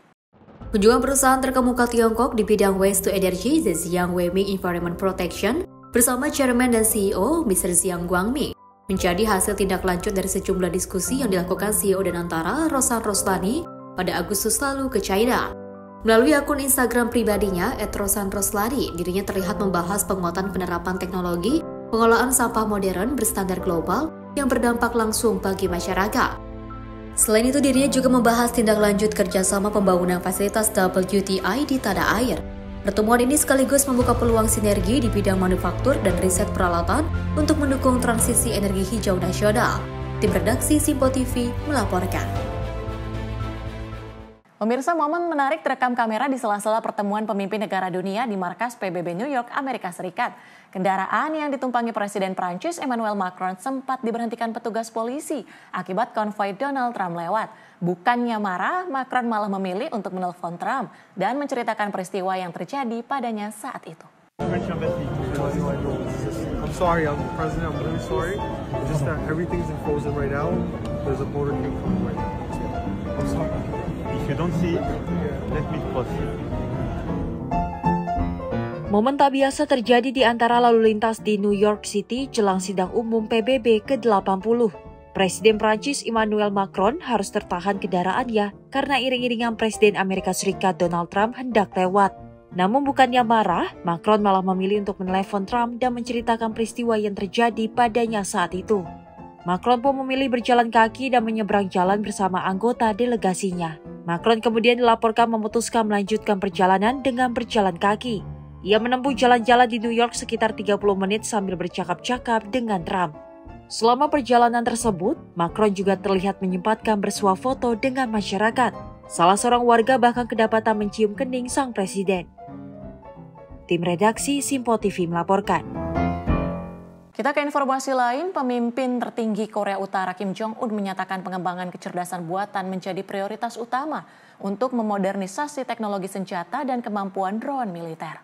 Kunjungan perusahaan terkemuka Tiongkok di bidang Waste to Energy, Zhejiang Weiming Environment Protection, bersama Chairman dan CEO Mr. Xiang Guangming menjadi hasil tindak lanjut dari sejumlah diskusi yang dilakukan CEO Danantara Roshan Roslani pada Agustus lalu ke China. Melalui akun Instagram pribadinya @roshanroslani, dirinya terlihat membahas penguatan penerapan teknologi pengolahan sampah modern berstandar global yang berdampak langsung bagi masyarakat. Selain itu, dirinya juga membahas tindak lanjut kerjasama pembangunan fasilitas WTI di tanah air. Pertemuan ini sekaligus membuka peluang sinergi di bidang manufaktur dan riset peralatan untuk mendukung transisi energi hijau nasional. Tim redaksi Simpo TV melaporkan. Pemirsa, momen menarik terekam kamera di sela-sela pertemuan pemimpin negara dunia di markas PBB New York, Amerika Serikat. Kendaraan yang ditumpangi Presiden Prancis Emmanuel Macron sempat diberhentikan petugas polisi akibat konvoi Donald Trump lewat. Bukannya marah, Macron malah memilih untuk menelpon Trump dan menceritakan peristiwa yang terjadi padanya saat itu. I'm sorry, President. I'm really sorry. It's just that everything's frozen right now. There's a motorcade coming right now. I'm sorry. If you don't see it, let me proceed. Momen tak biasa terjadi di antara lalu lintas di New York City jelang sidang umum PBB ke-80. Presiden Prancis Emmanuel Macron harus tertahan kendaraannya karena iring-iringan Presiden Amerika Serikat Donald Trump hendak lewat. Namun bukannya marah, Macron malah memilih untuk menelepon Trump dan menceritakan peristiwa yang terjadi padanya saat itu. Macron pun memilih berjalan kaki dan menyeberang jalan bersama anggota delegasinya. Macron kemudian dilaporkan memutuskan melanjutkan perjalanan dengan berjalan kaki. Ia menempuh jalan-jalan di New York sekitar 30 menit sambil bercakap-cakap dengan Trump. Selama perjalanan tersebut, Macron juga terlihat menyempatkan bersuah foto dengan masyarakat. Salah seorang warga bahkan kedapatan mencium kening sang presiden. Tim redaksi Simpo TV melaporkan. Kita ke informasi lain, pemimpin tertinggi Korea Utara Kim Jong-un menyatakan pengembangan kecerdasan buatan menjadi prioritas utama untuk memodernisasi teknologi senjata dan kemampuan drone militer.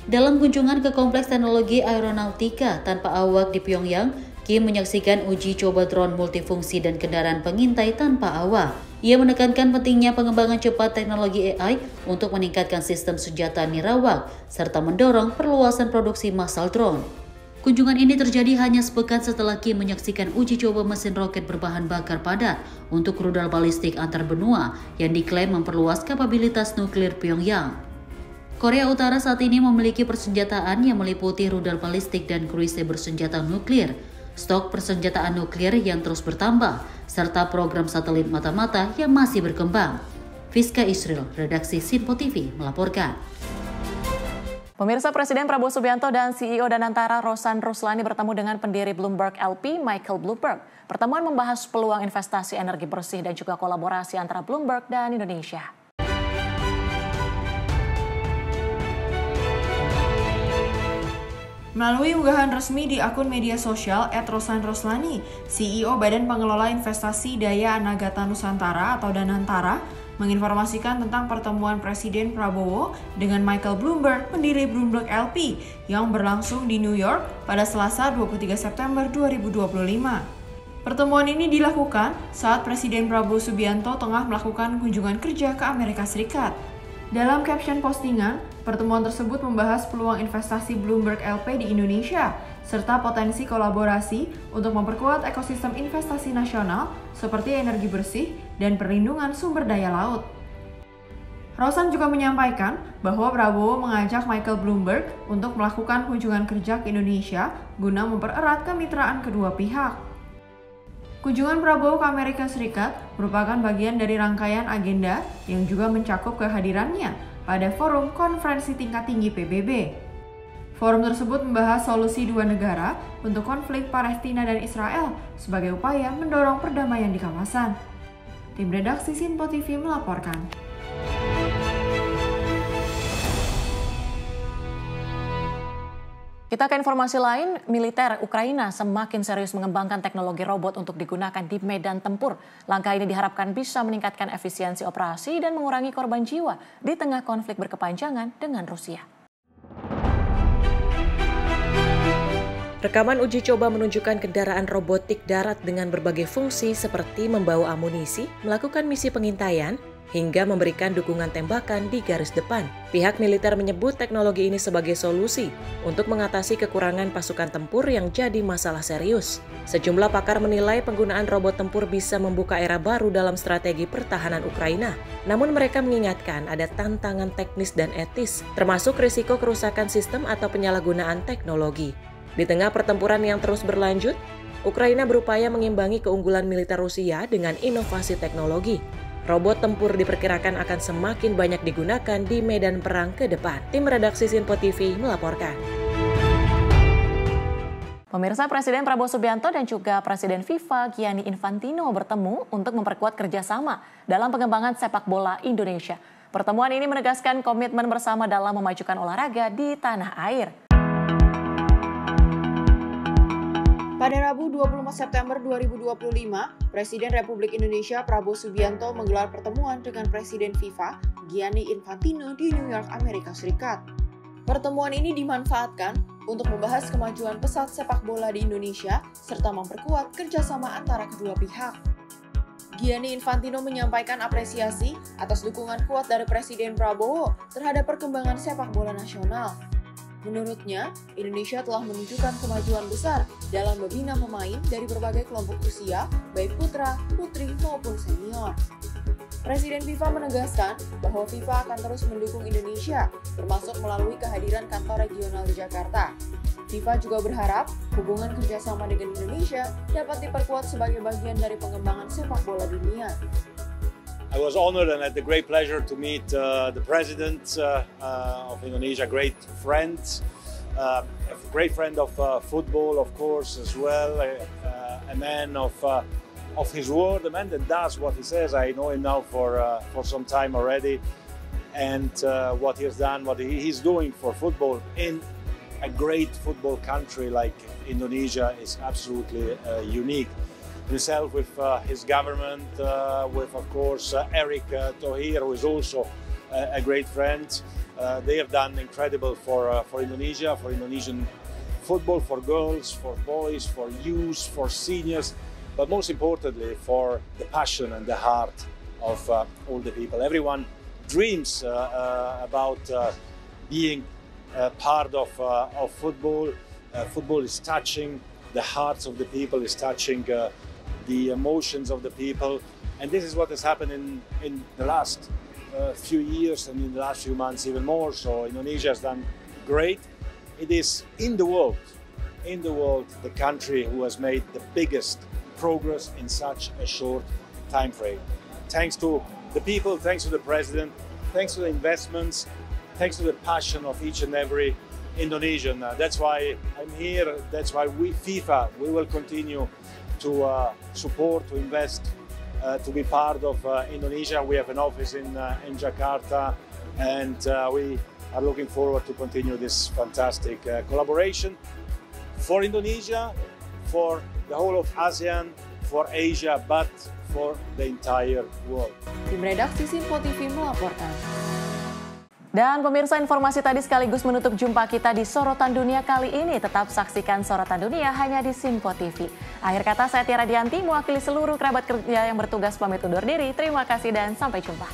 Dalam kunjungan ke Kompleks Teknologi Aeronautika tanpa awak di Pyongyang, Kim menyaksikan uji coba drone multifungsi dan kendaraan pengintai tanpa awak. Ia menekankan pentingnya pengembangan cepat teknologi AI untuk meningkatkan sistem senjata nirawak, serta mendorong perluasan produksi massal drone. Kunjungan ini terjadi hanya sepekan setelah Kim menyaksikan uji coba mesin roket berbahan bakar padat untuk rudal balistik antar benua yang diklaim memperluas kapabilitas nuklir Pyongyang. Korea Utara saat ini memiliki persenjataan yang meliputi rudal balistik dan kruiser bersenjata nuklir, stok persenjataan nuklir yang terus bertambah, serta program satelit mata-mata yang masih berkembang. Fiska Israel, redaksi Simpo TV melaporkan. Pemirsa, Presiden Prabowo Subianto dan CEO Danantara Roshan Roslani bertemu dengan pendiri Bloomberg LP Michael Bloomberg. Pertemuan membahas peluang investasi energi bersih dan juga kolaborasi antara Bloomberg dan Indonesia. Melalui unggahan resmi di akun media sosial @roshanroslani, CEO Badan Pengelola Investasi Daya Anagata Nusantara atau Danantara menginformasikan tentang pertemuan Presiden Prabowo dengan Michael Bloomberg, pendiri Bloomberg LP, yang berlangsung di New York pada Selasa 23 September 2025. Pertemuan ini dilakukan saat Presiden Prabowo Subianto tengah melakukan kunjungan kerja ke Amerika Serikat. Dalam caption postingan, pertemuan tersebut membahas peluang investasi Bloomberg LP di Indonesia, serta potensi kolaborasi untuk memperkuat ekosistem investasi nasional seperti energi bersih dan perlindungan sumber daya laut. Roshan juga menyampaikan bahwa Prabowo mengajak Michael Bloomberg untuk melakukan kunjungan kerja ke Indonesia guna mempererat kemitraan kedua pihak. Kunjungan Prabowo ke Amerika Serikat merupakan bagian dari rangkaian agenda yang juga mencakup kehadirannya pada forum konferensi tingkat tinggi PBB. Forum tersebut membahas solusi dua negara untuk konflik Palestina dan Israel sebagai upaya mendorong perdamaian di kawasan. Tim redaksi Simpo TV melaporkan. Kita ke informasi lain, militer Ukraina semakin serius mengembangkan teknologi robot untuk digunakan di medan tempur. Langkah ini diharapkan bisa meningkatkan efisiensi operasi dan mengurangi korban jiwa di tengah konflik berkepanjangan dengan Rusia. Rekaman uji coba menunjukkan kendaraan robotik darat dengan berbagai fungsi seperti membawa amunisi, melakukan misi pengintaian, hingga memberikan dukungan tembakan di garis depan. Pihak militer menyebut teknologi ini sebagai solusi untuk mengatasi kekurangan pasukan tempur yang jadi masalah serius. Sejumlah pakar menilai penggunaan robot tempur bisa membuka era baru dalam strategi pertahanan Ukraina. Namun mereka mengingatkan ada tantangan teknis dan etis, termasuk risiko kerusakan sistem atau penyalahgunaan teknologi. Di tengah pertempuran yang terus berlanjut, Ukraina berupaya mengimbangi keunggulan militer Rusia dengan inovasi teknologi. Robot tempur diperkirakan akan semakin banyak digunakan di medan perang ke depan. Tim redaksi Sinpo TV melaporkan. Pemirsa, Presiden Prabowo Subianto dan juga Presiden FIFA Gianni Infantino bertemu untuk memperkuat kerjasama dalam pengembangan sepak bola Indonesia. Pertemuan ini menegaskan komitmen bersama dalam memajukan olahraga di tanah air. Pada Rabu 24 September 2025, Presiden Republik Indonesia Prabowo Subianto menggelar pertemuan dengan Presiden FIFA Gianni Infantino di New York, Amerika Serikat. Pertemuan ini dimanfaatkan untuk membahas kemajuan pesat sepak bola di Indonesia serta memperkuat kerjasama antara kedua pihak. Gianni Infantino menyampaikan apresiasi atas dukungan kuat dari Presiden Prabowo terhadap perkembangan sepak bola nasional. Menurutnya, Indonesia telah menunjukkan kemajuan besar dalam membina pemain dari berbagai kelompok usia, baik putra, putri, maupun senior. Presiden FIFA menegaskan bahwa FIFA akan terus mendukung Indonesia, termasuk melalui kehadiran kantor regional di Jakarta. FIFA juga berharap hubungan kerjasama dengan Indonesia dapat diperkuat sebagai bagian dari pengembangan sepak bola dunia. I was honored and had the great pleasure to meet the president of Indonesia, great friend of football, of course, as well, a man of his word, a man that does what he says. I know him now for some time already, and what he has done, what he's doing for football in a great football country like Indonesia is absolutely unique. Himself with his government, with of course Eric Thohir, who is also a great friend. They have done incredible for Indonesia, for Indonesian football, for girls, for boys, for youth, for seniors, but most importantly for the passion and the heart of all the people. Everyone dreams about being part of football. Football is touching the hearts of the people, is touching the emotions of the people, and this is what has happened in the last few years and in the last few months even more. So Indonesia has done great. It is in the world, the country who has made the biggest progress in such a short time frame. Thanks to the people, thanks to the president, thanks to the investments, thanks to the passion of each and every Indonesian. That's why I'm here. That's why FIFA, we will continue to support, to invest, to be part of Indonesia. We have an office in Jakarta, and we are looking forward to continue this fantastic collaboration for Indonesia, for the whole of ASEAN, for Asia, but for the entire world. Tim redaksi Sinpo TV melaporkan. Dan pemirsa, informasi tadi sekaligus menutup jumpa kita di Sorotan Dunia kali ini. Tetap saksikan Sorotan Dunia hanya di Sinpo TV. Akhir kata, saya Tiara Dianti mewakili seluruh kerabat kerja yang bertugas pamit undur diri. Terima kasih dan sampai jumpa.